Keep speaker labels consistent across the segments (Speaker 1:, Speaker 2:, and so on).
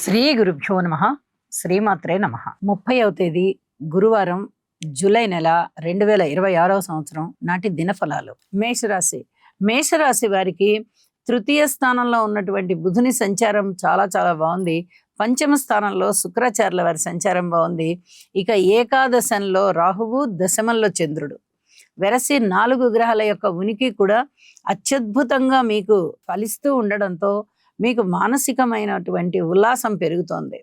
Speaker 1: శ్రీ గురుభ్యో నమ. శ్రీమాత్రే నమ. 30వ తేదీ గురువారం, జూలై నెల 2026వ సంవత్సరం నాటి దినఫలాలు. మేషరాశి వారికి తృతీయ స్థానంలో ఉన్నటువంటి బుధుని సంచారం చాలా చాలా బాగుంది. పంచమ స్థానంలో శుక్రాచార్యుల వారి సంచారం బాగుంది. ఇక ఏకాదశంలో రాహువు, దశమంలో చంద్రుడు. వెరసి 4 గ్రహాల యొక్క ఉనికి కూడా అత్యద్భుతంగా మీకు ఫలిస్తూ ఉండడంతో మీకు మానసికమైనటువంటి ఉల్లాసం పెరుగుతోంది.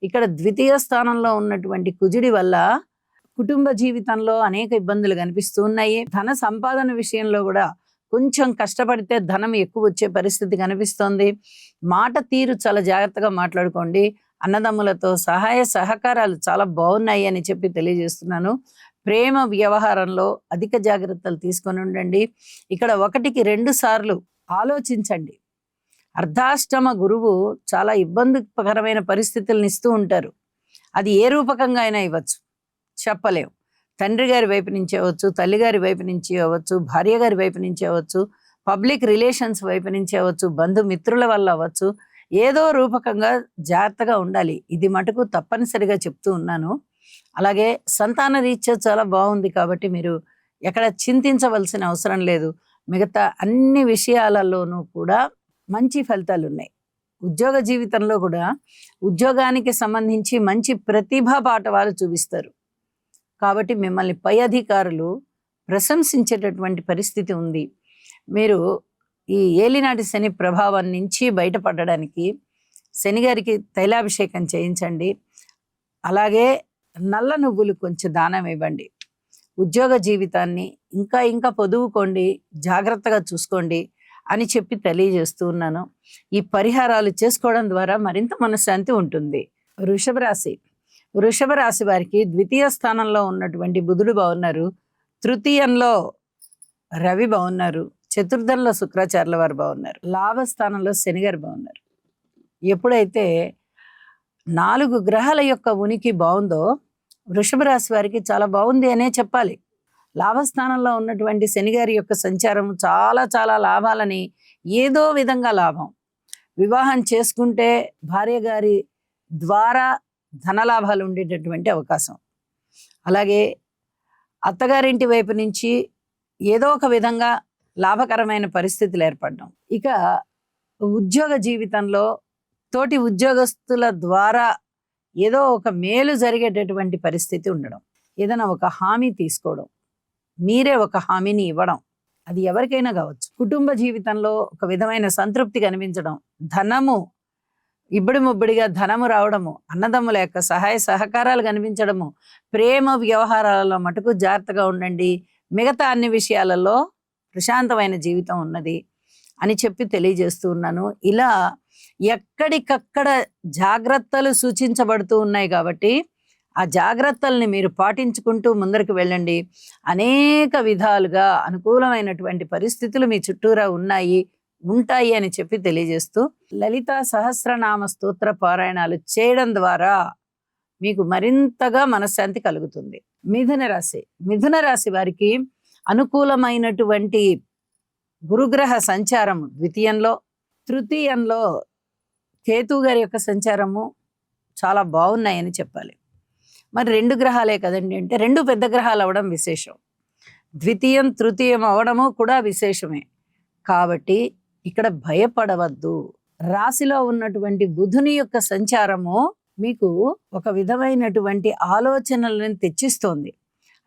Speaker 1: ఇక్కడ ద్వితీయ స్థానంలో ఉన్నటువంటి కుజుడి వల్ల కుటుంబ జీవితంలో అనేక ఇబ్బందులు కనిపిస్తూ ఉన్నాయి. ధన సంపాదన విషయంలో కూడా కొంచెం కష్టపడితే ధనం ఎక్కువ వచ్చే పరిస్థితి కనిపిస్తోంది. మాట తీరు చాలా జాగ్రత్తగా మాట్లాడుకోండి. అన్నదమ్ములతో సహాయ సహకారాలు చాలా బాగున్నాయి అని చెప్పి తెలియజేస్తున్నాను. ప్రేమ వ్యవహారంలో అధిక జాగ్రత్తలు తీసుకొని ఉండండి. ఇక్కడ 1కి 2 సార్లు ఆలోచించండి. అర్ధాష్టమ గురువు చాలా ఇబ్బందికరమైన పరిస్థితులను ఇస్తూ ఉంటారు. అది ఏ రూపకంగా అయినా ఇవ్వచ్చు, చెప్పలేము. తండ్రి గారి వైపు నుంచి అవ్వచ్చు, తల్లిగారి వైపు నుంచి అవ్వచ్చు, భార్య గారి వైపు నుంచి అవ్వచ్చు, పబ్లిక్ రిలేషన్స్ వైపు నుంచి అవ్వచ్చు, బంధుమిత్రుల వల్ల అవ్వచ్చు. ఏదో రూపకంగా జాగ్రత్తగా ఉండాలి. ఇది మటుకు తప్పనిసరిగా చెప్తూ ఉన్నాను. అలాగే సంతాన రీత్యా చాలా బాగుంది కాబట్టి మీరు ఎక్కడ చింతించవలసిన అవసరం లేదు. మిగతా అన్ని విషయాలలోనూ కూడా మంచి ఫలితాలు ఉన్నాయి. ఉద్యోగ జీవితంలో కూడా ఉద్యోగానికి సంబంధించి మంచి ప్రతిభా పాఠవాలు చూపిస్తారు. కాబట్టి మిమ్మల్ని పై అధికారులు ప్రశంసించేటటువంటి పరిస్థితి ఉంది. మీరు ఈ ఏలినాటి శని ప్రభావం నుంచి బయటపడడానికి శనిగారికి తైలాభిషేకం చేయించండి. అలాగే నల్ల నువ్వులు కొంచెం దానం ఇవ్వండి. ఉద్యోగ జీవితాన్ని ఇంకా పొదువుకోండి, జాగ్రత్తగా చూసుకోండి అని చెప్పి తెలియజేస్తూ ఉన్నాను. ఈ పరిహారాలు చేసుకోవడం ద్వారా మరింత మనశ్శాంతి ఉంటుంది. వృషభ రాశి వారికి ద్వితీయ స్థానంలో ఉన్నటువంటి బుధుడు బాగున్నారు, తృతీయంలో రవి బాగున్నారు, చతుర్థంలో శుక్రాచార్యుల వారు బాగున్నారు, లాభస్థానంలో శనిగారు బాగున్నారు. ఎప్పుడైతే 4 గ్రహాల యొక్క ఉనికి బాగుందో వృషభ రాశి వారికి చాలా బాగుంది అనే చెప్పాలి. లాభస్థానంలో ఉన్నటువంటి శనిగారి యొక్క సంచారం చాలా చాలా లాభాలని, ఏదో విధంగా లాభం. వివాహం చేసుకుంటే భార్య గారి ద్వారా ధనలాభాలు ఉండేటటువంటి అవకాశం. అలాగే అత్తగారింటి వైపు నుంచి ఏదో ఒక విధంగా లాభకరమైన పరిస్థితులు ఏర్పడడం. ఇక ఉద్యోగ జీవితంలో తోటి ఉద్యోగస్తుల ద్వారా ఏదో ఒక మేలు జరిగేటటువంటి పరిస్థితి ఉండడం. ఏదైనా ఒక హామీ తీసుకోవడం, మీరే ఒక హామీని ఇవ్వడం, అది ఎవరికైనా కావచ్చు. కుటుంబ జీవితంలో ఒక విధమైన సంతృప్తి కనిపించడం, ధనము ఇబ్బడి ముబ్బడిగా ధనము రావడము, అన్నదమ్ముల యొక్క సహాయ సహకారాలు కనిపించడము. ప్రేమ వ్యవహారాలలో మటుకు జాగ్రత్తగా ఉండండి. మిగతా అన్ని విషయాలలో ప్రశాంతమైన జీవితం ఉన్నది అని చెప్పి తెలియజేస్తూ ఉన్నాను. ఇలా ఎక్కడికక్కడ జాగ్రత్తలు సూచించబడుతూ ఉన్నాయి కాబట్టి ఆ జాగ్రత్తల్ని మీరు పాటించుకుంటూ ముందరికి వెళ్ళండి. అనేక విధాలుగా అనుకూలమైనటువంటి పరిస్థితులు మీ చుట్టూరా ఉంటాయి అని చెప్పి తెలియజేస్తూ, లలితా సహస్రనామ స్తోత్ర పారాయణాలు చేయడం ద్వారా మీకు మరింతగా మనశ్శాంతి కలుగుతుంది. మిథున రాశి వారికి అనుకూలమైనటువంటి గురుగ్రహ సంచారము ద్వితీయంలో, తృతీయంలో కేతు గారి యొక్క సంచారము చాలా బాగున్నాయని చెప్పాలి. మరి 2 గ్రహాలే కదండి అంటే 2 పెద్ద గ్రహాలు అవడం విశేషం. ద్వితీయం తృతీయం అవడము కూడా విశేషమే. కాబట్టి ఇక్కడ భయపడవద్దు. రాశిలో ఉన్నటువంటి బుధుని యొక్క సంచారము మీకు ఒక విధమైనటువంటి ఆలోచనలను తెచ్చిస్తోంది.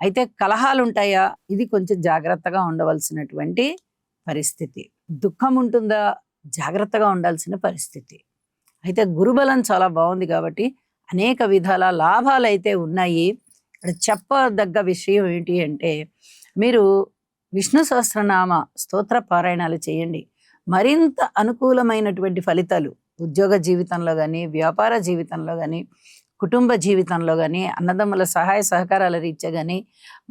Speaker 1: అయితే కలహాలు ఉంటాయా? ఇది కొంచెం జాగ్రత్తగా ఉండవలసినటువంటి పరిస్థితి. దుఃఖం ఉంటుందా? జాగ్రత్తగా ఉండాల్సిన పరిస్థితి. అయితే గురుబలం చాలా బాగుంది కాబట్టి అనేక విధాల లాభాలు అయితే ఉన్నాయి. ఇక్కడ చెప్పదగ్గ విషయం ఏంటి అంటే మీరు విష్ణు సహస్రనామ స్తోత్ర పారాయణాలు చేయండి. మరింత అనుకూలమైనటువంటి ఫలితాలు ఉద్యోగ జీవితంలో కానీ, వ్యాపార జీవితంలో కానీ, కుటుంబ జీవితంలో కానీ, అన్నదమ్ముల సహాయ సహకారాల రీత్యా కానీ,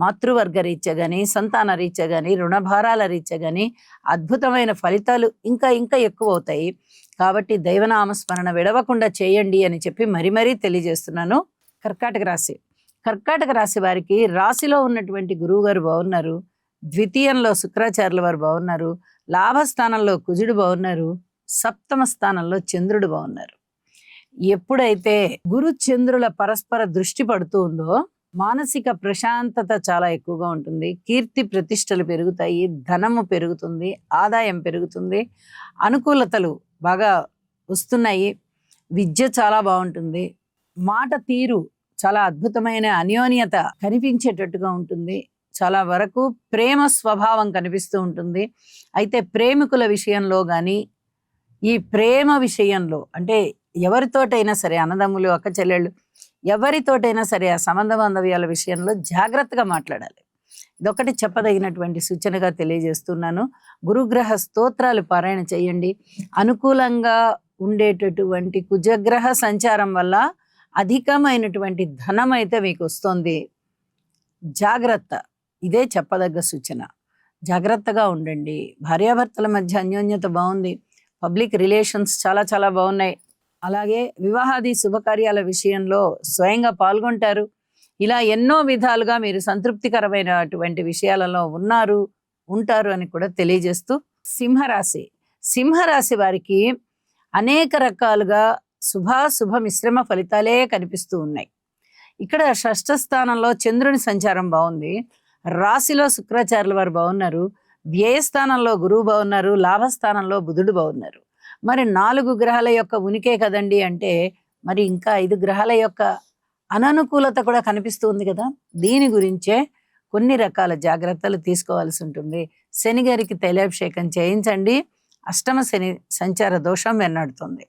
Speaker 1: మాతృవర్గ రీత్యా కానీ, సంతాన రీత్యా కానీ, రుణభారాల రీత్యా కానీ అద్భుతమైన ఫలితాలు ఇంకా ఎక్కువ అవుతాయి. కాబట్టి దైవనామస్మరణ విడవకుండా చేయండి అని చెప్పి మరీ తెలియజేస్తున్నాను. కర్కాటక రాశి వారికి రాశిలో ఉన్నటువంటి గురువు గారు బాగున్నారు, ద్వితీయంలో శుక్రాచార్యుల వారు బాగున్నారు, లాభస్థానంలో కుజుడు బాగున్నారు, సప్తమ స్థానంలో చంద్రుడు బాగున్నారు. ఎప్పుడైతే గురు చంద్రుల పరస్పర దృష్టి పడుతూ ఉందో మానసిక ప్రశాంతత చాలా ఎక్కువగా ఉంటుంది, కీర్తి ప్రతిష్టలు పెరుగుతాయి, ధనము పెరుగుతుంది, ఆదాయం పెరుగుతుంది, అనుకూలతలు బాగా వస్తున్నాయి, విద్య చాలా బాగుంటుంది, మాట తీరు చాలా అద్భుతమైన అన్యోన్యత కనిపించేటట్టుగా ఉంటుంది, చాలా వరకు ప్రేమ స్వభావం కనిపిస్తూ ఉంటుంది. అయితే ప్రేమికుల విషయంలో కానీ ఈ ప్రేమ విషయంలో అంటే ఎవరితోటైనా సరే, అన్నదమ్ములు అక్క చెల్లెళ్ళు ఎవరితోటైనా సరే ఆ సంబంధ బాంధవ్యాల విషయంలో జాగ్రత్తగా మాట్లాడాలి. ఇదొకటి చెప్పదగినటువంటి సూచనగా తెలియజేస్తున్నాను. గురుగ్రహ స్తోత్రాలు పారాయణ చేయండి. అనుకూలంగా ఉండేటటువంటి కుజగ్రహ సంచారం వల్ల అధికమైనటువంటి ధనం అయితే మీకు వస్తుంది. జాగ్రత్త, ఇదే చెప్పదగ్గ సూచన. జాగ్రత్తగా ఉండండి. భార్యాభర్తల మధ్య అన్యోన్యత బాగుంది, పబ్లిక్ రిలేషన్స్ చాలా చాలా బాగున్నాయి. అలాగే వివాహాది శుభకార్యాల విషయంలో స్వయంగా పాల్గొంటారు. ఇలా ఎన్నో విధాలుగా మీరు సంతృప్తికరమైనటువంటి విషయాలలో ఉంటారు అని కూడా తెలియజేస్తూ సింహరాశి. సింహరాశి వారికి అనేక రకాలుగా శుభాశుభ మిశ్రమ ఫలితాలే కనిపిస్తూ ఉన్నాయి. ఇక్కడ షష్ఠ స్థానంలో చంద్రుని సంచారం బాగుంది, రాశిలో శుక్రాచార్యుల వారు బాగున్నారు, వ్యయస్థానంలో గురువు బాగున్నారు, లాభస్థానంలో బుధుడు బాగున్నారు. మరి 4 గ్రహాల యొక్క ఉనికే కదండి అంటే మరి ఇంకా 5 గ్రహాల యొక్క అననుకూలత కూడా కనిపిస్తుంది కదా. దీని గురించే కొన్ని రకాల జాగ్రత్తలు తీసుకోవాల్సి ఉంటుంది. శని గారికి తైలాభిషేకం చేయించండి. అష్టమ శని సంచార దోషం వెన్నాడుతుంది.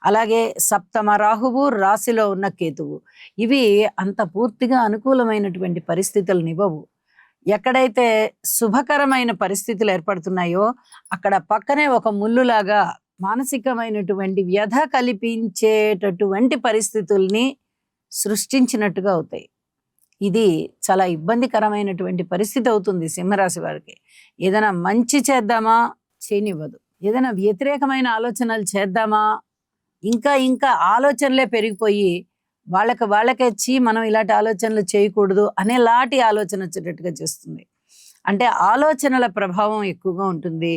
Speaker 1: అలాగే సప్తమ రాహువు, రాశిలో ఉన్న కేతువు, ఇవి అంత పూర్తిగా అనుకూలమైనటువంటి పరిస్థితులు నివ్వవు. ఎక్కడైతే శుభకరమైన పరిస్థితులు ఏర్పడుతున్నాయో అక్కడ పక్కనే ఒక ముళ్ళులాగా మానసికమైనటువంటి వ్యధ కల్పించేటటువంటి పరిస్థితుల్ని సృష్టించినట్టుగా అవుతాయి. ఇది చాలా ఇబ్బందికరమైనటువంటి పరిస్థితి అవుతుంది సింహరాశి వారికి. ఏదైనా మంచి చేద్దామా చేయనివ్వదు, ఏదైనా వ్యతిరేకమైన ఆలోచనలు చేద్దామా ఇంకా ఇంకా ఆలోచనలే పెరిగిపోయి వాళ్ళకే మనం ఇలాంటి ఆలోచనలు చేయకూడదు అనేలాంటి ఆలోచన వచ్చేటట్టుగా చేస్తుంది. అంటే ఆలోచనల ప్రభావం ఎక్కువగా ఉంటుంది.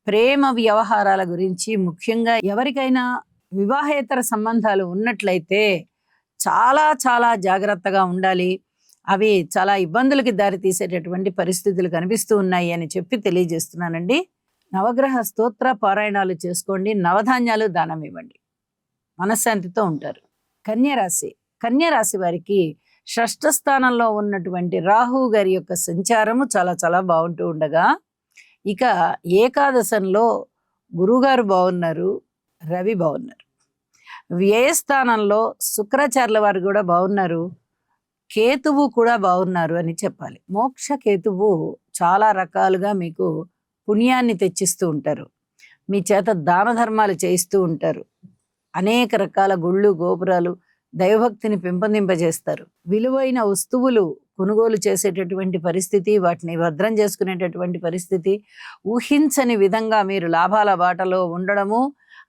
Speaker 1: ప్రేమ వ్యవహారాల గురించి, ముఖ్యంగా ఎవరికైనా వివాహేతర సంబంధాలు ఉన్నట్లయితే చాలా చాలా జాగ్రత్తగా ఉండాలి. అవి చాలా ఇబ్బందులకి దారి తీసేటటువంటి పరిస్థితులు కనిపిస్తూ ఉన్నాయి అని చెప్పి తెలియజేస్తున్నానండి. నవగ్రహ స్తోత్ర పారాయణాలు చేసుకోండి, నవధాన్యాలు దానం ఇవ్వండి, మనశ్శాంతితో ఉంటారు. కన్యరాశి. కన్యరాశి వారికి షష్ఠ స్థానంలో ఉన్నటువంటి రాహు గారి యొక్క సంచారము చాలా చాలా బాగుంటూ ఉండగా, ఇక ఏకాదశంలో గురుగారు బాగున్నారు, రవి బాగున్నారు, వ్యయస్థానంలో శుక్రాచార్యుల వారు కూడా బాగున్నారు, కేతువు కూడా బాగున్నారు అని చెప్పాలి. మోక్ష కేతువు చాలా రకాలుగా మీకు పుణ్యాన్ని తెచ్చిస్తూ ఉంటారు, మీ చేత దాన ధర్మాలు చేయిస్తూ ఉంటారు, అనేక రకాల గుళ్ళు గోపురాలు దైవభక్తిని పెంపొందింపజేస్తారు, విలువైన వస్తువులు కొనుగోలు చేసేటటువంటి పరిస్థితి, వాటిని భద్రం చేసుకునేటటువంటి పరిస్థితి, ఊహించని విధంగా మీరు లాభాల బాటలో ఉండడము,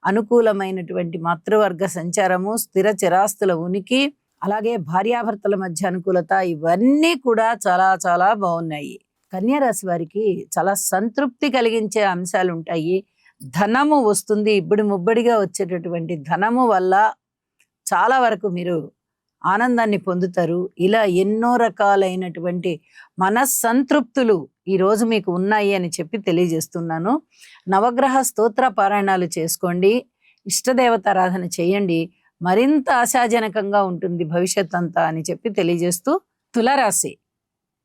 Speaker 1: అనుకూలమైనటువంటి మాతృవర్గ సంచారము, స్థిర చిరాస్తుల ఉనికి, అలాగే భార్యాభర్తల మధ్య అనుకూలత, ఇవన్నీ కూడా చాలా చాలా బాగున్నాయి. కన్యరాశి వారికి చాలా సంతృప్తి కలిగించే అంశాలు ఉంటాయి. ధనము వస్తుంది, ఇబ్బడి ముబ్బడిగా వచ్చేటటువంటి ధనము వల్ల చాలా వరకు మీరు ఆనందాన్ని పొందుతారు. ఇలా ఎన్నో రకాలైనటువంటి మనస్సంతృప్తులు ఈరోజు మీకు ఉన్నాయి అని చెప్పి తెలియజేస్తున్నాను. నవగ్రహ స్తోత్ర పారాయణాలు చేసుకోండి, ఇష్టదేవతారాధన చేయండి, మరింత ఆశాజనకంగా ఉంటుంది భవిష్యత్ అంతా అని చెప్పి తెలియజేస్తూ తులారాశి.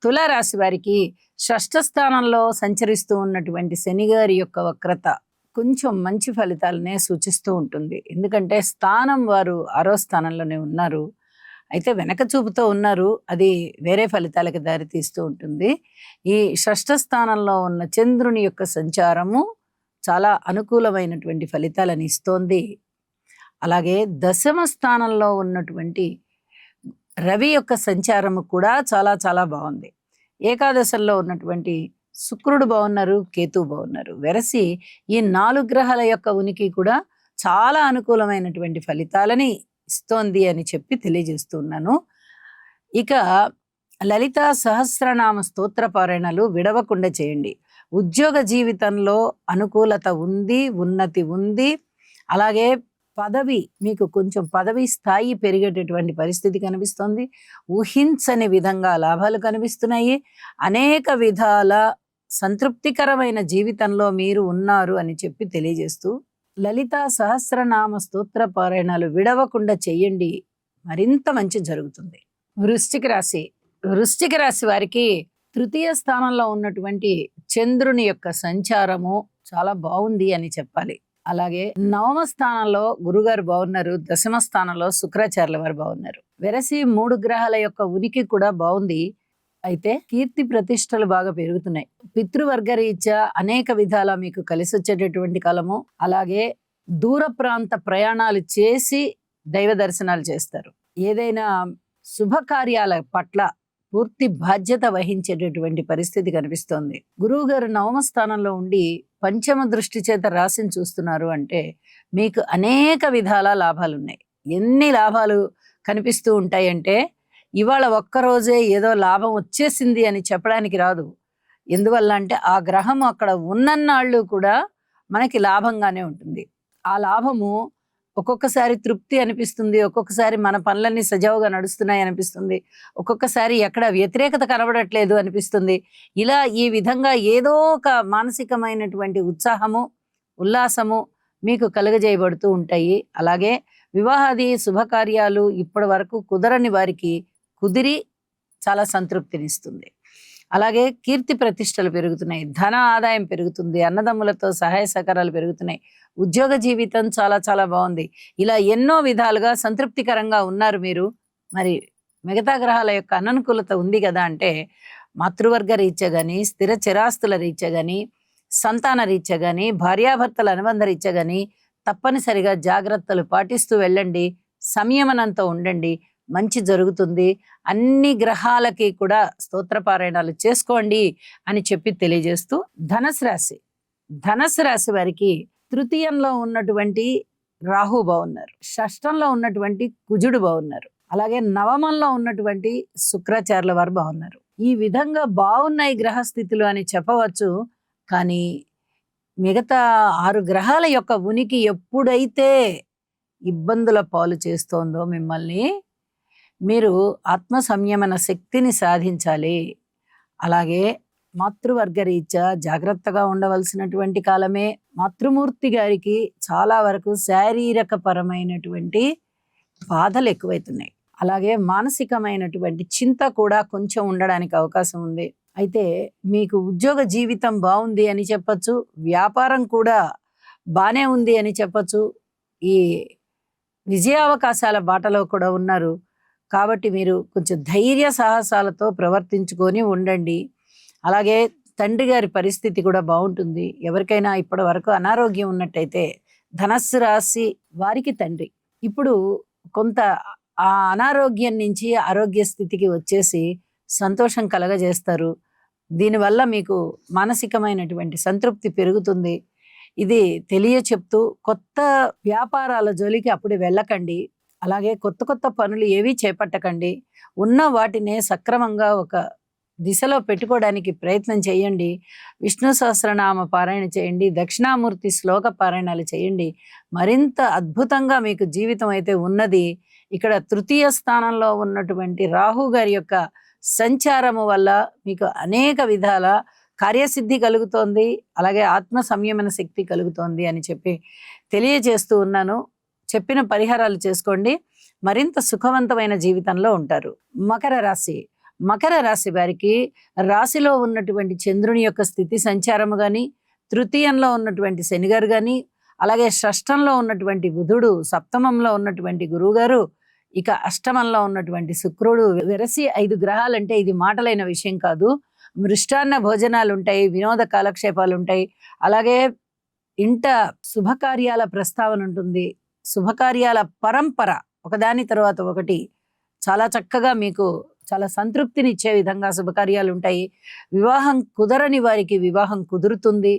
Speaker 1: తులారాశి వారికి షష్ఠ స్థానంలో సంచరిస్తూ ఉన్నటువంటి శనిగారి యొక్క వక్రత కొంచెం మంచి ఫలితాలనే సూచిస్తూ ఉంటుంది. ఎందుకంటే స్థానం వారు 6వ స్థానంలోనే ఉన్నారు, అయితే వెనక చూపుతో ఉన్నారు, అది వేరే ఫలితాలకు దారితీస్తూ ఉంటుంది. ఈ షష్ఠ స్థానంలో ఉన్న చంద్రుని యొక్క సంచారము చాలా అనుకూలమైనటువంటి ఫలితాలను ఇస్తోంది. అలాగే దశమ స్థానంలో ఉన్నటువంటి రవి యొక్క సంచారము కూడా చాలా చాలా బాగుంది. ఏకాదశంలో ఉన్నటువంటి శుక్రుడు బాగున్నారు, కేతువు బాగున్నారు, వెరసి ఈ 4 గ్రహాల యొక్క ఉనికి కూడా చాలా అనుకూలమైనటువంటి ఫలితాలని ఇస్తోంది అని చెప్పి తెలియజేస్తున్నాను. ఇక లలితా సహస్రనామ స్తోత్ర పారాయణలు విడవకుండా చేయండి. ఉద్యోగ జీవితంలో అనుకూలత ఉంది, ఉన్నతి ఉంది, అలాగే పదవి, మీకు కొంచెం పదవి స్థాయి పెరిగేటటువంటి పరిస్థితి కనిపిస్తోంది. ఊహించని విధంగా లాభాలు కనిపిస్తున్నాయి. అనేక విధాల సంతృప్తికరమైన జీవితంలో మీరు ఉన్నారు అని చెప్పి తెలియజేస్తూ, లలితా సహస్రనామ స్తోత్ర పారాయణాలు విడవకుండా చెయ్యండి, మరింత మంచి జరుగుతుంది. వృశ్చిక రాశి వారికి తృతీయ స్థానంలో ఉన్నటువంటి చంద్రుని యొక్క సంచారము చాలా బాగుంది అని చెప్పాలి. అలాగే నవమ స్థానంలో గురుగారు బాగున్నారు, దశమ స్థానంలో శుక్రాచార్యుల వారు బాగున్నారు. వెరసి 3 గ్రహాల యొక్క ఉనికి కూడా బాగుంది. అయితే కీర్తి ప్రతిష్టలు బాగా పెరుగుతున్నాయి. పితృవర్గ రీత్యా అనేక విధాల మీకు కలిసి వచ్చేటటువంటి కాలము. అలాగే దూర ప్రాంత ప్రయాణాలు చేసి దైవ దర్శనాలు చేస్తారు. ఏదైనా శుభకార్యాల పట్ల పూర్తి బాధ్యత వహించేటటువంటి పరిస్థితి కనిపిస్తోంది. గురువు గారు నవమ స్థానంలో ఉండి పంచమ దృష్టి చేత రాశిని చూస్తున్నారు అంటే మీకు అనేక విధాల లాభాలు ఉన్నాయి. ఎన్ని లాభాలు కనిపిస్తూ ఉంటాయంటే ఇవాళ ఒక్కరోజే ఏదో లాభం వచ్చేసింది అని చెప్పడానికి రాదు. ఎందువల్ల అంటే ఆ గ్రహం అక్కడ ఉన్నన్నాళ్ళు కూడా మనకి లాభంగానే ఉంటుంది. ఆ లాభము ఒక్కొక్కసారి తృప్తి అనిపిస్తుంది, ఒక్కొక్కసారి మన పనులన్నీ సజావుగా నడుస్తున్నాయి అనిపిస్తుంది, ఒక్కొక్కసారి ఎక్కడ వ్యతిరేకత కనబడట్లేదు అనిపిస్తుంది. ఇలా ఈ విధంగా ఏదో ఒక మానసికమైనటువంటి ఉత్సాహము, ఉల్లాసము మీకు కలుగజేయబడుతూ ఉంటాయి. అలాగే వివాహాది శుభకార్యాలు ఇప్పటి వరకు కుదరని వారికి కుదిరి చాలా సంతృప్తినిస్తుంది. అలాగే కీర్తి ప్రతిష్టలు పెరుగుతున్నాయి, ధన ఆదాయం పెరుగుతుంది, అన్నదమ్ములతో సహాయ సహకారాలు పెరుగుతున్నాయి, ఉద్యోగ జీవితం చాలా చాలా బాగుంది. ఇలా ఎన్నో విధాలుగా సంతృప్తికరంగా ఉన్నారు మీరు. మరి మిగతా గ్రహాల యొక్క అననుకూలత ఉంది కదా అంటే మాతృవర్గ రీత్యా కానీ, స్థిర చిరాస్తుల రీత్యా కానీ, సంతాన రీత్యా కానీ, భార్యాభర్తల అనుబంధ రీత్యా కానీ తప్పనిసరిగా జాగ్రత్తలు పాటిస్తూ వెళ్ళండి, సంయమనంతో ఉండండి, మంచి జరుగుతుంది. అన్ని గ్రహాలకి కూడా స్తోత్రపారాయణాలు చేసుకోండి అని చెప్పి తెలియజేస్తూ, ధనస్సు రాశి వారికి తృతీయంలో ఉన్నటువంటి రాహు బాగున్నారు, షష్టంలో ఉన్నటువంటి కుజుడు బాగున్నారు, అలాగే నవమంలో ఉన్నటువంటి శుక్రాచార్యుల వారు బాగున్నారు. ఈ విధంగా బాగున్నాయి గ్రహస్థితులు అని చెప్పవచ్చు. కానీ మిగతా 6 గ్రహాల యొక్క ఉనికి ఎప్పుడైతే ఇబ్బందుల పాలు చేస్తోందో మిమ్మల్ని, మీరు ఆత్మ సంయమన శక్తిని సాధించాలి. అలాగే మాతృవర్గ రీత్యా జాగ్రత్తగా ఉండవలసినటువంటి కాలమే. మాతృమూర్తి గారికి చాలా వరకు శారీరక పరమైనటువంటి బాధలు ఎక్కువైతున్నాయి. అలాగే మానసికమైనటువంటి చింత కూడా కొంచెం ఉండడానికి అవకాశం ఉంది. అయితే మీకు ఉద్యోగ జీవితం బాగుంది అని చెప్పచ్చు, వ్యాపారం కూడా బానే ఉంది అని చెప్పచ్చు. ఈ విజయావకాశాల బాటలో కూడా ఉన్నారు. కాబట్టి మీరు కొంచెం ధైర్య సాహసాలతో ప్రవర్తించుకొని ఉండండి. అలాగే తండ్రి గారి పరిస్థితి కూడా బాగుంటుంది. ఎవరికైనా ఇప్పటి వరకు అనారోగ్యం ఉన్నట్టయితే ధనస్సు రాశి వారికి తండ్రి ఇప్పుడు కొంత ఆ అనారోగ్యం నుంచి ఆరోగ్య స్థితికి వచ్చేసి సంతోషం కలగజేస్తారు. దీనివల్ల మీకు మానసికమైనటువంటి సంతృప్తి పెరుగుతుంది. ఇది తెలియచెప్తూ కొత్త వ్యాపారాల జోలికి అప్పుడు వెళ్ళకండి. అలాగే కొత్త కొత్త పనులు ఏవీ చేపట్టకండి. ఉన్న వాటినే సక్రమంగా ఒక దిశలో పెట్టుకోవడానికి ప్రయత్నం చేయండి. విష్ణు సహస్రనామ పారాయణ చేయండి, దక్షిణామూర్తి శ్లోక పారాయణాలు చేయండి. మరింత అద్భుతంగా మీకు జీవితం అయితే ఉన్నది. ఇక్కడ తృతీయ స్థానంలో ఉన్నటువంటి రాహు గారి యొక్క సంచారము వల్ల మీకు అనేక విధాల కార్యసిద్ధి కలుగుతోంది, అలాగే ఆత్మ సంయమన శక్తి కలుగుతోంది అని చెప్పి తెలియజేస్తూ ఉన్నాను. చెప్పిన పరిహారాలు చేసుకోండి, మరింత సుఖవంతమైన జీవితంలో ఉంటారు. మకర రాశి వారికి రాశిలో ఉన్నటువంటి చంద్రుని యొక్క స్థితి సంచారము కానీ, తృతీయంలో ఉన్నటువంటి శనిగారు కానీ, అలాగే షష్టంలో ఉన్నటువంటి బుధుడు, సప్తమంలో ఉన్నటువంటి గురువుగారు, ఇక అష్టమంలో ఉన్నటువంటి శుక్రుడు, వెరసి 5 గ్రహాలంటే ఇది మాటలైన విషయం కాదు. మృష్టాన్న భోజనాలు ఉంటాయి, వినోద కాలక్షేపాలు ఉంటాయి, అలాగే ఇంట శుభకార్యాల ప్రస్తావన ఉంటుంది. శుభకార్యాల పరంపర ఒకదాని తర్వాత ఒకటి చాలా చక్కగా మీకు చాలా సంతృప్తిని ఇచ్చే విధంగా శుభకార్యాలు ఉంటాయి. వివాహం కుదరని వారికి వివాహం కుదురుతుంది,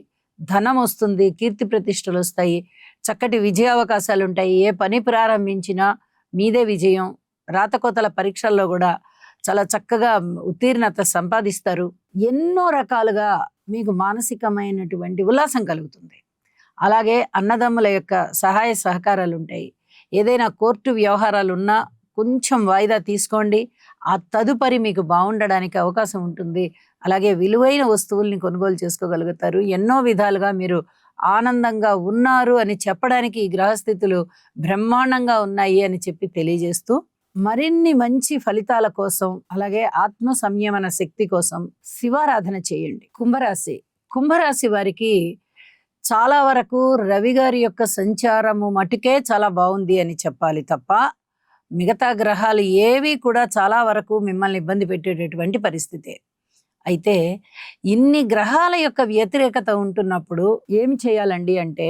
Speaker 1: ధనం వస్తుంది, కీర్తి ప్రతిష్టలు వస్తాయి, చక్కటి విజయావకాశాలు ఉంటాయి. ఏ పని ప్రారంభించినా మీదే విజయం. రాతకోతల పరీక్షల్లో కూడా చాలా చక్కగా ఉత్తీర్ణత సంపాదిస్తారు. ఎన్నో రకాలుగా మీకు మానసికమైనటువంటి ఉల్లాసం కలుగుతుంది. అలాగే అన్నదమ్ముల యొక్క సహాయ సహకారాలు ఉంటాయి. ఏదైనా కోర్టు వ్యవహారాలు ఉన్నా కొంచెం వాయిదా తీసుకోండి. ఆ తదుపరి మీకు బాగుండడానికి అవకాశం ఉంటుంది. అలాగే విలువైన వస్తువుల్ని కొనుగోలు చేసుకోగలుగుతారు. ఎన్నో విధాలుగా మీరు ఆనందంగా ఉన్నారు అని చెప్పడానికి ఈ గ్రహస్థితులు బ్రహ్మాండంగా ఉన్నాయి అని చెప్పి తెలియజేస్తూ, మరిన్ని మంచి ఫలితాల కోసం, అలాగే ఆత్మ సంయమన శక్తి కోసం శివారాధన చేయండి. కుంభరాశి వారికి చాలా వరకు రవి గారి యొక్క సంచారము మటుకే చాలా బాగుంది అని చెప్పాలి తప్ప, మిగతా గ్రహాలు ఏవి కూడా చాలా వరకు మిమ్మల్ని ఇబ్బంది పెట్టేటటువంటి పరిస్థితే. అయితే ఇన్ని గ్రహాల యొక్క వ్యతిరేకత ఉంటున్నప్పుడు ఏమి చేయాలండి అంటే,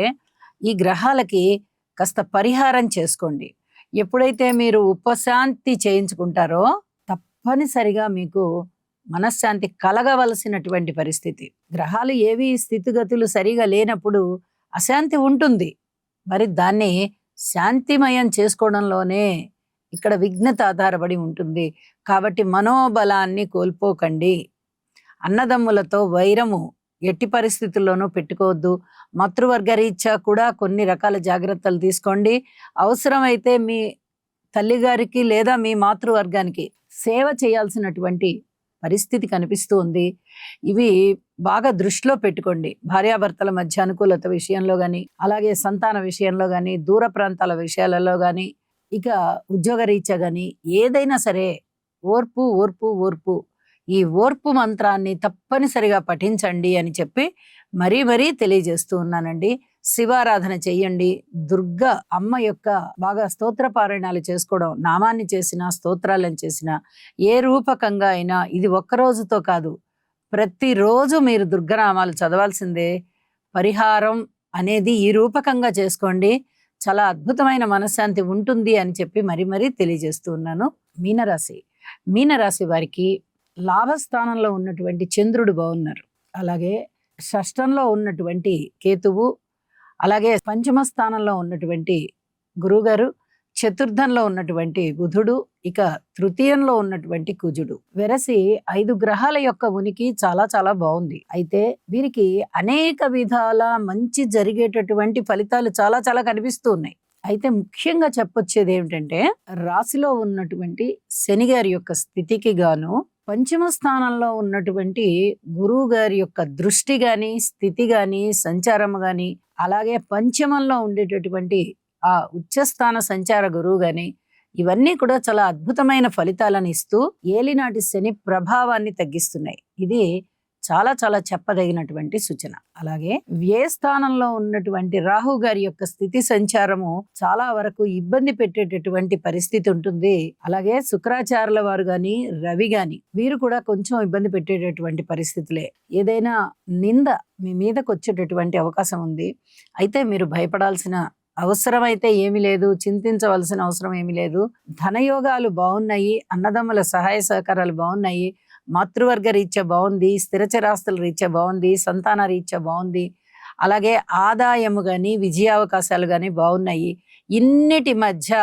Speaker 1: ఈ గ్రహాలకి కాస్త పరిహారం చేసుకోండి. ఎప్పుడైతే మీరు ఉపశాంతి చేయించుకుంటారో తప్పనిసరిగా మీకు మనశ్శాంతి కలగవలసినటువంటి పరిస్థితి. గ్రహాలు ఏవి స్థితిగతులు సరిగా లేనప్పుడు అశాంతి ఉంటుంది. మరి దాన్ని శాంతిమయం చేసుకోవడంలోనే ఇక్కడ విఘ్నత ఆధారపడి ఉంటుంది. కాబట్టి మనోబలాన్ని కోల్పోకండి. అన్నదమ్ములతో వైరము ఎట్టి పరిస్థితుల్లోనూ పెట్టుకోవద్దు. మాతృవర్గ రీత్యా కూడా కొన్ని రకాల జాగ్రత్తలు తీసుకోండి. అవసరమైతే మీ తల్లిగారికి లేదా మీ మాతృవర్గానికి సేవ చేయాల్సినటువంటి పరిస్థితి కనిపిస్తూ ఉంది. ఇవి బాగా దృష్టిలో పెట్టుకోండి. భార్యాభర్తల మధ్య అనుకూలత విషయంలో కానీ, అలాగే సంతాన విషయంలో కానీ, దూర ప్రాంతాల విషయాలలో కానీ, ఇక ఉద్యోగ రీత్యా కానీ ఏదైనా సరే ఓర్పు ఓర్పు ఓర్పు, ఈ ఓర్పు మంత్రాన్ని తప్పనిసరిగా పఠించండి అని చెప్పి మరీ తెలియజేస్తూ ఉన్నానండి. శివారాధన చెయ్యండి. దుర్గా అమ్మ యొక్క బాగా స్తోత్ర పారాయణాలు చేసుకోవడం, నామాన్ని చేసినా స్తోత్రాలను చేసినా ఏ రూపకంగా అయినా, ఇది ఒక్కరోజుతో కాదు, ప్రతిరోజు మీరు దుర్గనామాలు చదవాల్సిందే. పరిహారం అనేది ఈ రూపకంగా చేసుకోండి. చాలా అద్భుతమైన మనశ్శాంతి ఉంటుంది అని చెప్పి మరీ తెలియజేస్తూ ఉన్నాను. మీనరాశి వారికి లాభస్థానంలో ఉన్నటువంటి చంద్రుడు బాగున్నారు. అలాగే షష్టంలో ఉన్నటువంటి కేతువు, అలాగే పంచమ స్థానంలో ఉన్నటువంటి గురువుగారు, చతుర్థంలో ఉన్నటువంటి బుధుడు, ఇక తృతీయంలో ఉన్నటువంటి కుజుడు. వెరసి 5 గ్రహాల యొక్క ఉనికి చాలా బాగుంది. అయితే వీరికి అనేక విధాల మంచి జరిగేటటువంటి ఫలితాలు చాలా కనిపిస్తూ ఉన్నాయి. అయితే ముఖ్యంగా చెప్పొచ్చేది ఏమిటంటే, రాశిలో ఉన్నటువంటి శని గారి యొక్క స్థితికి గాను, పంచమ స్థానంలో ఉన్నటువంటి గురువు గారి యొక్క దృష్టి గాని, స్థితి గాని, సంచారం గాని, అలాగే పంచమంలో ఉండేటటువంటి ఆ ఉచ్చస్థాన సంచార గురువు గాని, ఇవన్నీ కూడా చాలా అద్భుతమైన ఫలితాలను ఇస్తూ ఏలినాటి శని ప్రభావాన్ని తగ్గిస్తున్నాయి. ఇది చాలా చెప్పదగినటువంటి సూచన. అలాగే వ్యయస్థానంలో ఉన్నటువంటి రాహు గారి యొక్క స్థితి సంచారము చాలా వరకు ఇబ్బంది పెట్టేటటువంటి పరిస్థితి ఉంటుంది. అలాగే శుక్రాచార్యుల వారు గాని, రవి గాని, వీరు కూడా కొంచెం ఇబ్బంది పెట్టేటటువంటి పరిస్థితులే. ఏదైనా నింద మీ మీదకి వచ్చేటటువంటి అవకాశం ఉంది. అయితే మీరు భయపడాల్సిన అవసరం అయితే ఏమీ లేదు, చింతించవలసిన అవసరం ఏమీ లేదు. ధనయోగాలు బాగున్నాయి, అన్నదమ్ముల సహాయ సహకారాలు బాగున్నాయి, మాతృవర్గ రీత్యా బాగుంది, స్థిరచరాస్తుల రీత్యా బాగుంది, సంతాన రీత్యా బాగుంది, అలాగే ఆదాయము కానీ, విజయావకాశాలు కానీ బాగున్నాయి. ఇన్నిటి మధ్య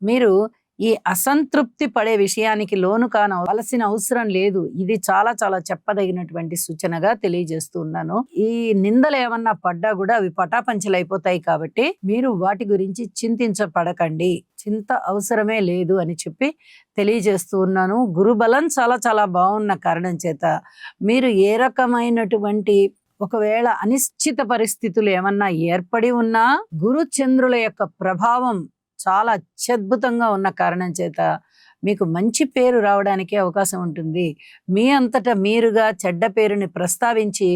Speaker 1: మీరు ఈ అసంతృప్తి పడే విషయానికి లోను కానవలసిన అవసరం లేదు. ఇది చాలా చెప్పదగినటువంటి సూచనగా తెలియజేస్తూ ఉన్నాను. ఈ నిందలు ఏమన్నా పడ్డా కూడా అవి పటాపంచలైపోతాయి. కాబట్టి మీరు వాటి గురించి చింతించపడకండి, చింత అవసరమే లేదు అని చెప్పి తెలియజేస్తూ ఉన్నాను. గురుబలం చాలా బాగున్న కారణం చేత మీరు ఏ రకమైనటువంటి ఒకవేళ అనిశ్చిత పరిస్థితులు ఏమన్నా ఏర్పడి ఉన్నా, గురు చంద్రుల యొక్క ప్రభావం చాలా అత్యద్భుతంగా ఉన్న కారణం చేత మీకు మంచి పేరు రావడానికి అవకాశం ఉంటుంది. మీ అంతటా మీరుగా చెడ్డ పేరుని ప్రస్తావించి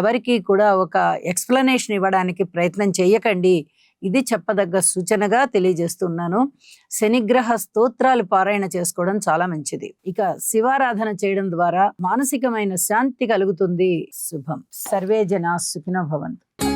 Speaker 1: ఎవరికి కూడా ఒక ఎక్స్ప్లెనేషన్ ఇవ్వడానికి ప్రయత్నం చేయకండి. ఇది చెప్పదగ్గ సూచనగా తెలియజేస్తున్నాను. శనిగ్రహ స్తోత్రాలు పారాయణ చేసుకోవడం చాలా మంచిది. ఇక శివారాధన చేయడం ద్వారా మానసికమైన శాంతి కలుగుతుంది. శుభం. సర్వే జనా సుఖినో భవంతు.